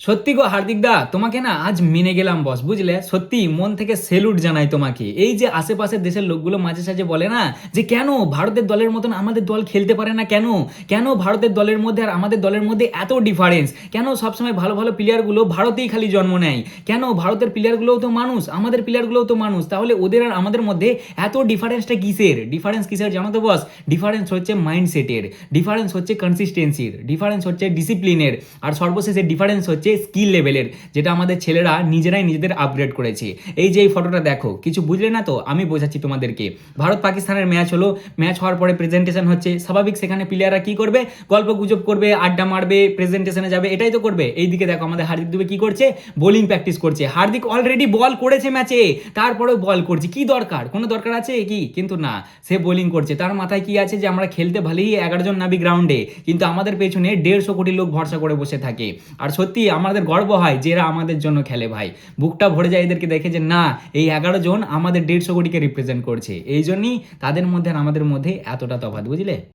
সত্যি গো হার্দিক দা, তোমাকে না আজ মেনে গেলাম বস, বুঝলে? সত্যি মন থেকে সেলুট জানাই তোমাকে। এই যে আশেপাশের দেশের লোকগুলো মাঝে সাঝে বলে না যে কেন ভারতের দলের মতন আমাদের দল খেলতে পারে না, কেন কেন ভারতের দলের মধ্যে আর আমাদের দলের মধ্যে এত ডিফারেন্স, কেন সবসময় ভালো ভালো প্লেয়ারগুলো ভারতেই খালি জন্ম নেয়, কেন ভারতের প্লেয়ারগুলোও তো মানুষ, আমাদের প্লেয়ারগুলোও তো মানুষ, তাহলে ওদের আর আমাদের মধ্যে এত ডিফারেন্সটা কিসের? ডিফারেন্স কিসের জানো তো বস? ডিফারেন্স হচ্ছে মাইন্ডসেটের, ডিফারেন্স হচ্ছে কনসিস্টেন্সির, ডিফারেন্স হচ্ছে ডিসিপ্লিনের, আর সর্বশেষে ডিফারেন্স হচ্ছে স্কিল লেভেলের, যেটা আমাদের ছেলেরা নিজেরাই নিজেদের আপগ্রেড করেছে। এই যে এই ফটোটা দেখো, কিছু বুঝলে না তো? আমি বোঝাচ্ছি তোমাদেরকে। ভারত পাকিস্তানের ম্যাচ হলো, ম্যাচ হওয়ার পরে প্রেজেন্টেশন হচ্ছে, স্বাভাবিক সেখানে প্লেয়াররা কি করবে? গল্প গুজব করবে, আড্ডা মারবে, প্রেজেন্টেশনে যাবে, এটাই তো করবে। এইদিকে দেখো আমাদের হার্দিক দুবে কি করছে? বোলিং প্র্যাকটিস করছে। হার্দিক অলরেডি বল করেছে ম্যাচে, তারপরেও বল করছে। কি দরকার? কোনো দরকার আছে কি? কিন্তু না, সে বোলিং করছে। তার মাথায় কি আছে যে আমরা খেলতে ভালোই 11 জন নাবি গ্রাউন্ডে, কিন্তু আমাদের পেছনে 150 কোটি লোক ভরসা করে বসে থাকে। আর সত্যি আমাদের গর্ব হয় যে এরা আমাদের জন্য খেলে ভাই। বুকটা ভরে যায় এদেরকে দেখে যে না, এই 11 জন আমাদের 150 কোটিকে রিপ্রেজেন্ট করছে। এই জন্যই তাদের মধ্যে আর আমাদের মধ্যে এতটা তফাৎ, বুঝলে?